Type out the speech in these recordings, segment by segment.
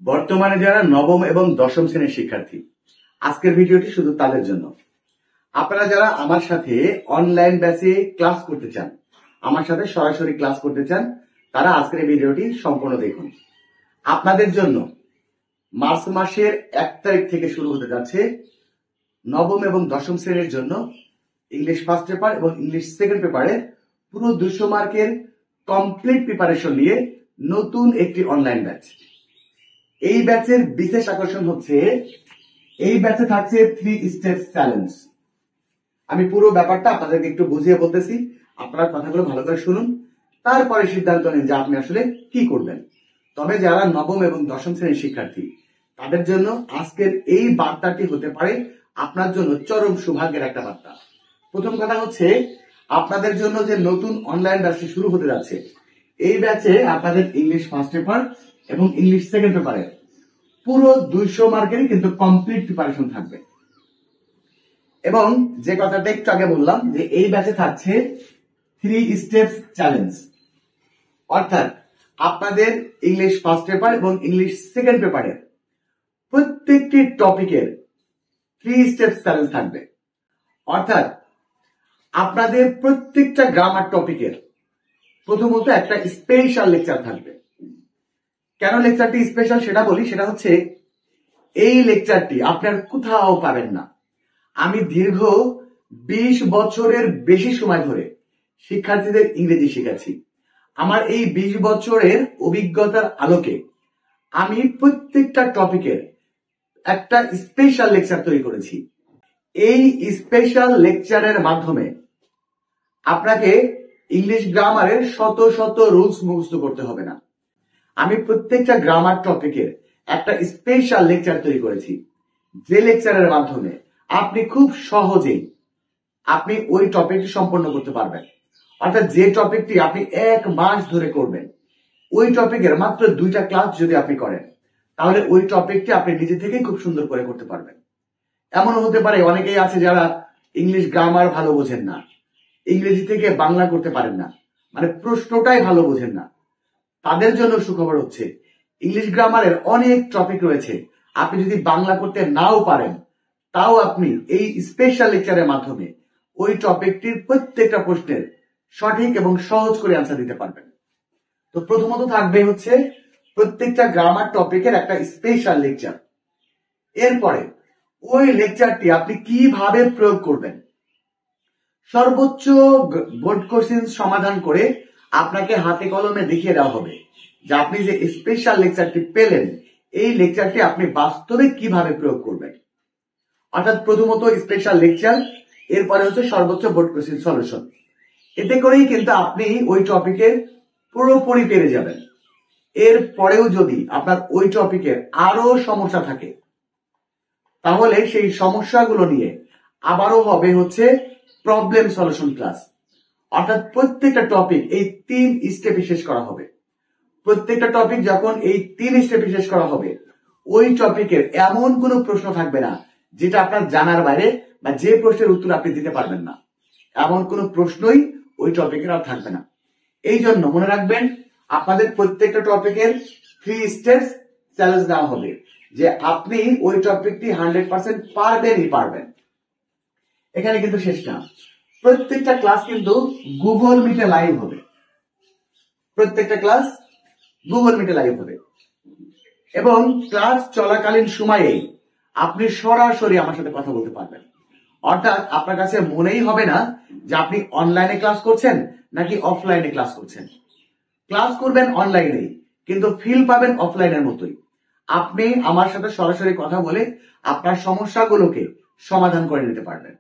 বর্তমানে যারা নবম এবং দশম শ্রেণীর শিক্ষার্থী, আজকের ভিডিওটি শুধু তাদের জন্য। আপনারা যারা আমার সাথে অনলাইন ব্যাচে ক্লাস করতে চান, আমার সাথে সরাসরি ক্লাস করতে চান, তারা আজকের এই ভিডিওটি সম্পূর্ণ দেখুন। আপনাদের জন্য মার্চ মাসের 1 তারিখ থেকে শুরু হতে যাচ্ছে নবম এবং দশম শ্রেণীর জন্য ইংলিশ ফার্স্ট পেপার এবং ইংলিশ সেকেন্ড পেপারে পুরো 200 মার্কের কমপ্লিট প্রিপারেশন নিয়ে নতুন একটি অনলাইন ব্যাচ। এই ব্যাচের বিশেষ আকর্ষণ হচ্ছে এই ব্যাচে থাকছে 3 স্টেপস চ্যালেঞ্জ। আমি পুরো ব্যাপারটা আপনাদেরকে একটু বুঝিয়ে বলতেছি, আপনারা কথাগুলো ভালো করে শুনুন, তারপরে সিদ্ধান্ত নিন যে আপনি আসলে কি করবেন। তবে যারা নবম এবং দশম শ্রেণীর শিক্ষার্থী, তাদের জন্য আজকের এই বার্তাটি হতে পারে আপনার জন্য চরম সৌভাগ্যের একটা বার্তা। প্রথম কথা হচ্ছে, আপনাদের জন্য যে নতুন অনলাইন ব্যাচটি শুরু হতে যাচ্ছে, এই ব্যাচে আপনাদের ইংলিশ ফার্স্ট পেপার এবং ইংলিশ সেকেন্ড পেপারে পুরো 200 মার্কেরই কিন্তু কমপ্লিট প্রিপারেশন থাকবে। এবং যে কথাটা একটু আগে বললাম যে এই ব্যাচে থাকছে 3 স্টেপস চ্যালেঞ্জ, অর্থাৎ আপনাদের ইংলিশ ফার্স্ট পেপার এবং ইংলিশ সেকেন্ড পেপারে প্রত্যেকটি টপিকের 3 স্টেপস চ্যালেঞ্জ থাকবে। অর্থাৎ আপনাদের প্রত্যেকটা গ্রামার টপিকের প্রথমত একটা স্পেশাল লেকচার থাকবে। কেন লেকচারটি স্পেশাল সেটা বলি, সেটা হচ্ছে এই লেকচারটি আপনার কোথাও পাবেন না। আমি দীর্ঘ 20 বছরের বেশি সময় ধরে শিক্ষার্থীদের ইংরেজি শেখাচ্ছি। আমার এই 20 বছরের অভিজ্ঞতার আলোকে আমি প্রত্যেকটা টপিকের একটা স্পেশাল লেকচার তৈরি করেছি। এই স্পেশাল লেকচারের মাধ্যমে আপনাকে ইংলিশ গ্রামারের শত শত রুলস মুখস্থ করতে হবে না। আমি প্রত্যেকটা গ্রামার টপিকের একটা স্পেশাল লেকচার তৈরি করেছি, যে লেকচারের মাধ্যমে আপনি খুব সহজেই আপনি ওই টপিকটি সম্পন্ন করতে পারবেন। অর্থাৎ যে টপিকটি আপনি 1 মাস ধরে করবেন, ওই টপিকের মাত্র 2টা ক্লাস যদি আপনি করেন, তাহলে ওই টপিকটি আপনি নিজে থেকেই খুব সুন্দর করে করতে পারবেন। এমনও হতে পারে অনেকেই আছে যারা ইংলিশ গ্রামার ভালো বোঝেন না, ইংরেজি থেকে বাংলা করতে পারেন না, মানে প্রশ্নটাই ভালো বোঝেন না। তাদের জন্য সুখবর হচ্ছে ইংলিশ গ্রামারের অনেক টপিক রয়েছে, আপনি যদি বাংলা করতে নাও পারেন, তাও আপনি এই স্পেশাল লেকচারের মাধ্যমে ওই টপিকটির প্রত্যেকটা প্রশ্নের সঠিক এবং সহজ করে অ্যান্সার দিতে পারবেন। তো প্রথমত থাকবে হচ্ছে প্রত্যেকটা গ্রামার টপিকের একটা স্পেশাল লেকচার। এরপরে ওই লেকচারটি আপনি কিভাবে প্রয়োগ করবেন, সর্বোচ্চ বোর্ড কোশ্চেন সমাধান করে আপনাকে হাতে কলমে দেখিয়ে দেওয়া হবে যে আপনি যে স্পেশাল লেকচারটি পেলেন, এই লেকচারটি আপনি বাস্তবে কিভাবে প্রয়োগ করবেন। অর্থাৎ প্রথমত স্পেশাল লেকচার, এরপরে হচ্ছে সর্বোচ্চ বোর্ড কোশ্চেন সলিউশন। এতে করেই কিন্তু আপনি ওই টপিকের পুরোপুরি পেরে যাবেন। এরপরেও যদি আপনার ওই টপিকের আরো সমস্যা থাকে, তাহলে সেই সমস্যাগুলো নিয়ে আবারও হবে হচ্ছে প্রবলেম সলিউশন ক্লাস। অর্থাৎ প্রত্যেকটা টপিক এই 3 স্টেপে শেষ করা হবে। প্রত্যেকটা টপিক যখন এই 3 স্টেপে শেষ করা হবে, ওই টপিকের এমন কোনো প্রশ্ন থাকবে না যেটা আপনার জানার বাইরে বা যে প্রশ্নের উত্তর আপনি দিতে পারবেন না। এমন কোনো প্রশ্নই ওই টপিকের আর থাকবে না। এই জন্য মনে রাখবেন, আপনাদের প্রত্যেকটা টপিকের 3 স্টেপস চ্যালেঞ্জ দেওয়া হবে যে আপনি ওই টপিকটি 100% পারবেনই পারবেন। এখানে কিন্তু শেষ না, প্রত্যেকটা ক্লাস কিন্তু গুগল মিটে লাইভ হবে। প্রত্যেকটা ক্লাস গুগল মিটে লাইভ হবে এবং ক্লাস চলাকালীন সময়ে আপনি সরাসরি আমার সাথে কথা বলতে পারবেন। অর্থাৎ আপনার কাছে মনেই হবে না যে আপনি অনলাইনে ক্লাস করছেন নাকি অফলাইনে ক্লাস করছেন। ক্লাস করবেন অনলাইনে, কিন্তু ফিল পাবেন অফলাইনের মতোই। আপনি আমার সাথে সরাসরি কথা বলে আপনার সমস্যাগুলোকে সমাধান করে নিতে পারবেন।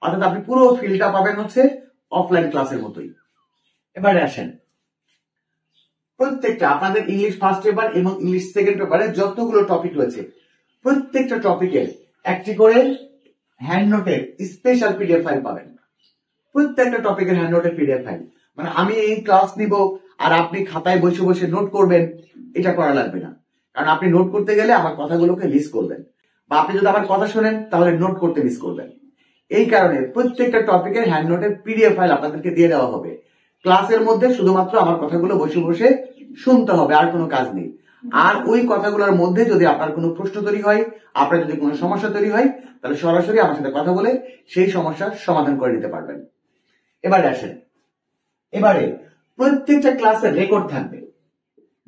অর্থাৎ আপনি পুরো ফিলটা পাবেন হচ্ছে অফলাইন ক্লাসের মতোই। এবারে আসেন, প্রত্যেকটা আপনাদের ইংলিশ ফার্স্ট পেপার এবং ইংলিশ সেকেন্ড পেপারে যতগুলো টপিক রয়েছে, প্রত্যেকটা টপিকের একটি করে হ্যান্ড নোটের স্পেশাল পিডিএফ ফাইল পাবেন। প্রত্যেকটা টপিকের হ্যান্ড নোটের পিডিএফ ফাইল, মানে আমি এই ক্লাস নিব আর আপনি খাতায় বসে বসে নোট করবেন, এটা করা লাগবে না। কারণ আপনি নোট করতে গেলে আমার কথাগুলোকে মিস করবেন, বা আপনি যদি আমার কথা শোনেন তাহলে নোট করতে মিস করবেন। এই কারণে প্রত্যেকটা টপিকের হ্যান্ড নোটের পিডিএফ ফাইল আপনাদেরকে দিয়ে দেওয়া হবে। ক্লাসের মধ্যে শুধুমাত্র আমার কথাগুলো বসে বসে শুনতে হবে, আর কোনো কাজ নেই। আর ওই কথাগুলোর মধ্যে যদি আপনার কোনো প্রশ্ন তৈরি হয়, আপনার যদি কোনো সমস্যা তৈরি হয়, তাহলে সরাসরি আমার সাথে কথা বলে সেই সমস্যার সমাধান করে নিতে পারবেন। এবারে আসেন, এবারে প্রত্যেকটা ক্লাসের রেকর্ড থাকবে।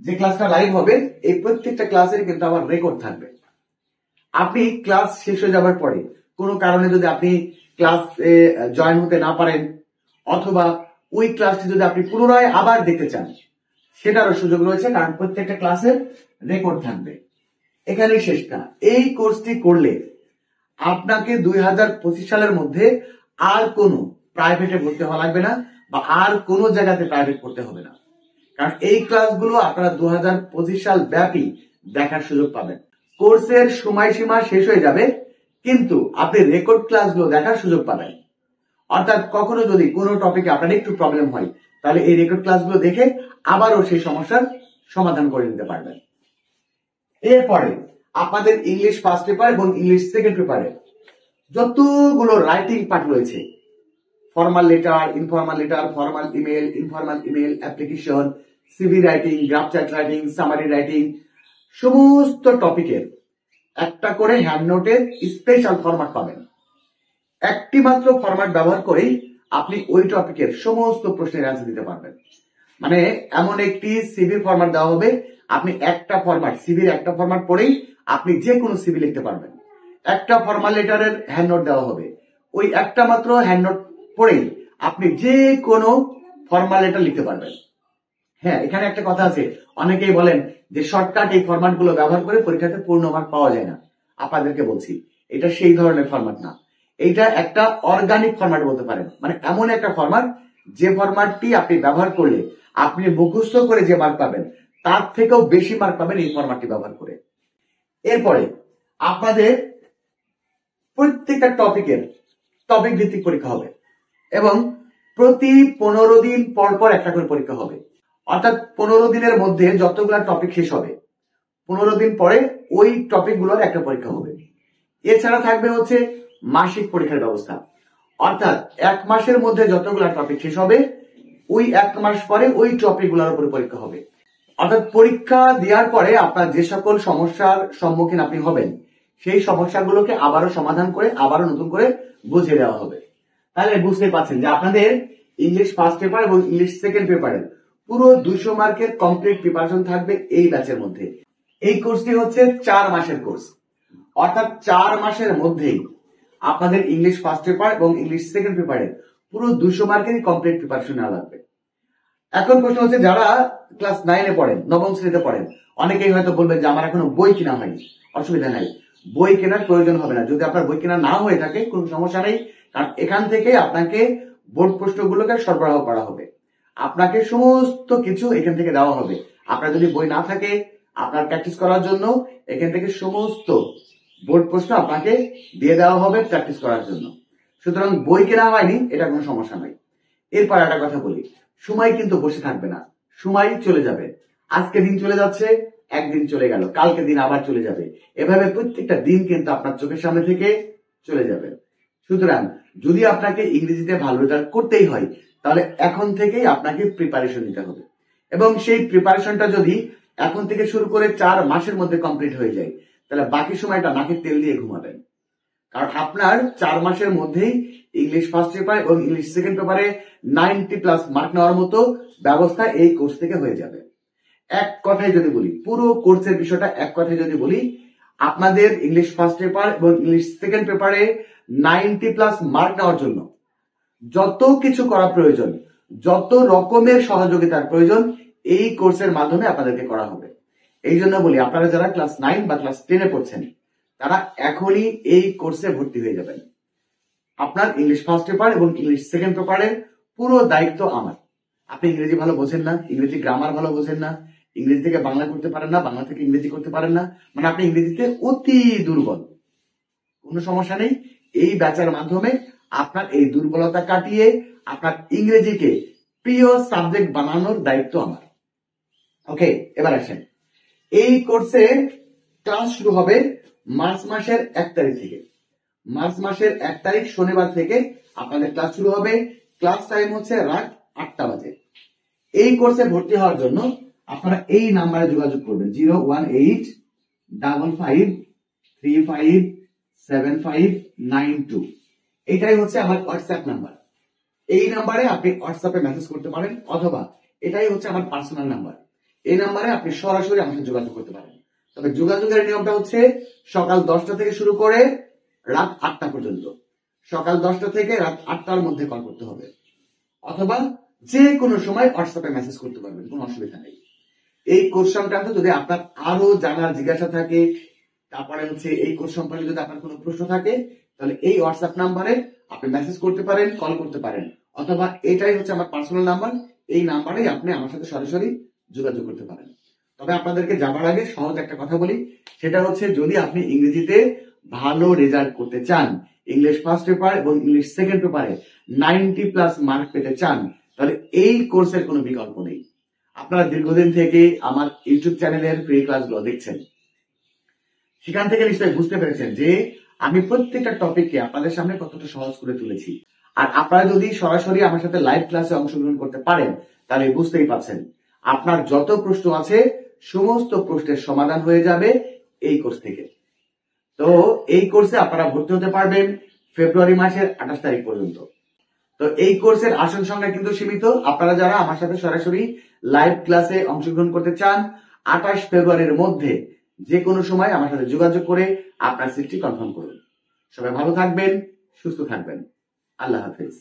যে ক্লাসটা লাইভ হবে এই প্রত্যেকটা ক্লাসের কিন্তু আমার রেকর্ড থাকবে। আপনি ক্লাস শেষ হয়ে যাবার পরে কোনো কারণে যদি আপনি ক্লাস জয়েন হতে না পারেন, অথবা ওই ক্লাসটি যদি আপনি পুনরায় আবার দেখতে চান, সেটারও সুযোগ রয়েছে, কারণ প্রত্যেকটা ক্লাসের রেকর্ড থাকবে। এখানেই শেষ না, এই কোর্সটি করলে আপনাকে 2025 সালের মধ্যে আর কোনো প্রাইভেটে ভর্তি হওয়া লাগবে না, বা আর কোনো জায়গাতে প্রাইভেট পড়তে হবে না, কারণ এই ক্লাসগুলো আপনারা 2025 সাল ব্যাপী দেখার সুযোগ পাবেন। কোর্সের সময়সীমা শেষ হয়ে যাবে, কিন্তু আপনি রেকর্ড ক্লাসগুলো দেখার সুযোগ পাবেন। অর্থাৎ কখনো যদি কোনো টপিকে আপনার একটু প্রবলেম হয়, তাহলে এই রেকর্ড ক্লাসগুলো দেখে আবারও সেই সমস্যার সমাধান করে নিতে পারবেন। এরপরে আপনাদের ইংলিশ ফার্স্ট পেপার এবং ইংলিশ সেকেন্ড পেপারে যতগুলো রাইটিং পার্ট রয়েছে, formal letter, informal letter, formal email, informal email, application, CV writing, graph chat writing, summary writing, সমস্ত টপিকের একটা করে হ্যান্ড নোটের স্পেশাল ফরম্যাট পাবেন। একটি মাত্র ফরম্যাট ব্যবহার করেই আপনি ওই টপিকের সমস্ত প্রশ্নের অ্যান্সার দিতে পারবেন। মানে এমন একটি সিভি ফরম্যাট দেওয়া হবে, আপনি একটা ফরম্যাট, সিভির একটা ফরম্যাট পড়েই আপনি যে কোনো সিভি লিখতে পারবেন। একটা ফর্মাল লেটারের হ্যান্ড নোট দেওয়া হবে, ওই একটা মাত্র হ্যান্ড নোট পড়েই আপনি যে কোনো ফর্মাল লেটার লিখতে পারবেন। হ্যাঁ, এখানে একটা কথা আছে, অনেকেই বলেন যে শর্টকাট এই ফরম্যাট গুলো ব্যবহার করে পরীক্ষাতে পূর্ণ মার্ক পাওয়া যায় না। আপনাদেরকে বলছি, এটা সেই ধরনের ফরম্যাট না, এটা একটা অর্গানিক ফরম্যাট বলতে পারেন। মানে এমন একটা ফরম্যাট, যে ফরম্যাটটি আপনি ব্যবহার করলে আপনি মুখস্থ করে যে মার্ক পাবেন তার থেকেও বেশি মার্ক পাবেন এই ফরম্যাটটি ব্যবহার করে। এরপরে আপনাদের প্রত্যেকটা টপিকের টপিক ভিত্তিক পরীক্ষা হবে, এবং প্রতি 15 দিন পর পর একটা করে পরীক্ষা হবে। অর্থাৎ 15 দিনের মধ্যে যতগুলো টপিক শেষ হবে, 15 দিন পরে ওই টপিক গুলোর একটা পরীক্ষা হবে। এছাড়া থাকবে হচ্ছে মাসিক পরীক্ষার ব্যবস্থা। অর্থাৎ এক মাসের মধ্যে যতগুলো টপিক শেষ হবে, ওই এক মাস পরে ওই টপিক গুলোর উপরে পরীক্ষা হবে। অর্থাৎ পরীক্ষা দেওয়ার পরে আপনার যে সকল সমস্যার সম্মুখীন আপনি হবেন, সেই সমস্যাগুলোকে আবারও সমাধান করে আবারও নতুন করে বুঝিয়ে দেওয়া হবে। তাহলে বুঝতে পারছেন যে আপনাদের ইংলিশ ফার্স্ট পেপার এবং ইংলিশ সেকেন্ড পেপারের পুরো 200 মার্কের কমপ্লিট প্রিপারেশন থাকবে এই ব্যাচের মধ্যে। এই কোর্সটি হচ্ছে 4 মাসের কোর্স। অর্থাৎ 4 মাসের মধ্যেই আপনাদের ইংলিশ ফার্স্ট পেপার এবং ইংলিশ সেকেন্ড পেপারের পুরো 200 মার্কেরই কমপ্লিট প্রিপারেশন নেওয়া লাগবে। এখন প্রশ্ন হচ্ছে, যারা ক্লাস 9-এ পড়েন, নবম শ্রেণীতে পড়েন, অনেকেই হয়তো বলবেন যে আমার এখনো বই কেনা হয়নি। অসুবিধা নাই, বই কেনার প্রয়োজন হবে না। যদি আপনার বই কেনা না হয়ে থাকে কোনো সমস্যা নেই, কারণ এখান থেকে আপনাকে বোর্ড প্রশ্নগুলোকে সরবরাহ করা হবে, আপনাকে সমস্ত কিছু এখান থেকে দেওয়া হবে। আপনার যদি বই না থাকে, আপনার প্র্যাকটিস করার জন্য এখান থেকে সমস্ত বোর্ড প্রশ্ন আপনাকে দিয়ে দেওয়া হবে প্র্যাকটিস করার জন্য। সুতরাং বই কেনা হয়নি, এটা কোনো সমস্যা নাই। এরপর একটা কথা বলি, সময় কিন্তু বসে থাকবে না, সময় চলে যাবে। আজকে দিন চলে যাচ্ছে, একদিন চলে গেল, কালকে দিন আবার চলে যাবে, এভাবে প্রত্যেকটা দিন কিন্তু আপনার চোখের সামনে থেকে চলে যাবে। সুতরাং যদি আপনাকে ইংরেজিতে ভালো রেজাল্ট করতেই হয়, তাহলে এখন থেকেই আপনাকে প্রিপারেশন নিতে হবে, এবং সেই প্রিপারেশনটা যদি এখন থেকে শুরু করে 4 মাসের মধ্যে কমপ্লিট হয়ে যায়, তাহলে বাকি সময়টা নাকে তেল দিয়ে ঘুমাবেন। কারণ আপনার 4 মাসের মধ্যেই ইংলিশ ফার্স্ট পেপার এবং ইংলিশ সেকেন্ড পেপারে 90+ মার্ক নেওয়ার মতো ব্যবস্থা এই কোর্স থেকে হয়ে যাবে। এক কথায় যদি বলি, পুরো কোর্সের বিষয়টা এক কথায় যদি বলি, আপনাদের ইংলিশ ফার্স্ট পেপার এবং ইংলিশ সেকেন্ড পেপারে 90+ মার্ক নেওয়ার জন্য যত কিছু করা প্রয়োজন, যত রকমের সহযোগিতার প্রয়োজন, এই কোর্সের মাধ্যমে আপনাদেরকে করা হবে। এই জন্য বলি, আপনারা যারা ক্লাস 9 বা ক্লাস 10-এ পড়ছেন, তারা এখনই এই কোর্সে ভর্তি হয়ে যাবেন। আপনার ইংলিশ ফার্স্ট পেপার এবং ইংলিশ সেকেন্ড পেপারের পুরো দায়িত্ব আমার। আপনি ইংরেজি ভালো বোঝেন না, ইংরেজি গ্রামার ভালো বোঝেন না, ইংরেজি থেকে বাংলা করতে পারেন না, বাংলা থেকে ইংরেজি করতে পারেন না, মানে আপনি ইংরেজিতে অতি দুর্বল, কোনো সমস্যা নেই। এই ব্যাচের মাধ্যমে আপনার এই দুর্বলতা কাটিয়ে আপনার ইংরেজিকে প্রিয় সাবজেক্ট বানানোর দায়িত্ব আমার। ওকে, এবার আসেন, এই কোর্সে ক্লাস শুরু হবে মার্চ মাসের 1 তারিখ থেকে। মার্চ মাসের 1 তারিখ শনিবার থেকে আপনাদের ক্লাস শুরু হবে। ক্লাস টাইম হচ্ছে রাত 8টা বাজে। এই কোর্সে ভর্তি হওয়ার জন্য আপনারা এই নাম্বারে যোগাযোগ করবেন 01855357592। এটাই হচ্ছে আমার হোয়াটসঅ্যাপ নাম্বার। এই নাম্বারে আপনি হোয়াটসঅ্যাপে মেসেজ করতে পারেন, অথবা এটাই হচ্ছে আমার পার্সোনাল নাম্বার। এই নাম্বারে আপনি সরাসরি আমার সাথে যোগাযোগ করতে পারেন। তবে যোগাযোগের নিয়মটা হচ্ছে সকাল 10টা থেকে শুরু করে রাত 8টা পর্যন্ত। সকাল 10টা থেকে রাত 8টার মধ্যে কল করতে হবে, অথবা যে কোনো সময় হোয়াটসঅ্যাপে মেসেজ করতে পারবেন, কোনো অসুবিধা নেই। এই কোর্স সংক্রান্ত যদি আপনার আরো জানার জিজ্ঞাসা থাকে, তারপরে হচ্ছে এই কোর্স সম্পর্কে যদি আপনার কোনো প্রশ্ন থাকে, তাহলে এই হোয়াটসঅ্যাপ নাম্বারে আপনি মেসেজ করতে পারেন, কল করতে পারেন, অথবা এটাই হচ্ছে আমার পার্সোনাল নাম্বার। এই নাম্বারেই আপনি আমার সাথে সরাসরি যোগাযোগ করতে পারেন। তবে আপনাদেরকে যাবার আগে সহজ একটা কথা বলি, সেটা হচ্ছে যদি আপনি ইংরেজিতে ভালো রেজাল্ট করতে চান, ইংলিশ ফার্স্ট পেপার এবং ইংলিশ সেকেন্ড পেপারে 90+ মার্ক পেতে চান, তাহলে এই কোর্সের কোনো বিকল্প নেই। আপনারা দীর্ঘদিন থেকে আমার ইউটিউব চ্যানেলের ফ্রি ক্লাসগুলো দেখছেন, সেখান থেকে নিশ্চয়ই বুঝতে পেরেছেন যে আমি প্রত্যেকটা টপিককে আপনাদের সামনে কতটা সহজ করে তুলেছি। আর আপনারা যদি সরাসরি আমার সাথে লাইভ ক্লাসে অংশগ্রহণ করতে পারেন, তাহলে বুঝতেই পারছেন আপনার যত প্রশ্ন আছে সমস্ত প্রশ্নের সমাধান হয়ে যাবে এই কোর্স থেকে। তো এই কোর্সে আপনারা ভর্তি হতে পারবেন ফেব্রুয়ারি মাসের 28 তারিখ পর্যন্ত। তো এই কোর্সের আসন সংখ্যা কিন্তু সীমিত। আপনারা যারা আমার সাথে সরাসরি লাইভ ক্লাসে অংশগ্রহণ করতে চান, 28 ফেব্রুয়ারির মধ্যে যে কোনো সময় আমার সাথে যোগাযোগ করে আপনার সিটটি কনফার্ম করুন। সবাই ভালো থাকবেন, সুস্থ থাকবেন। আল্লাহ হাফেজ।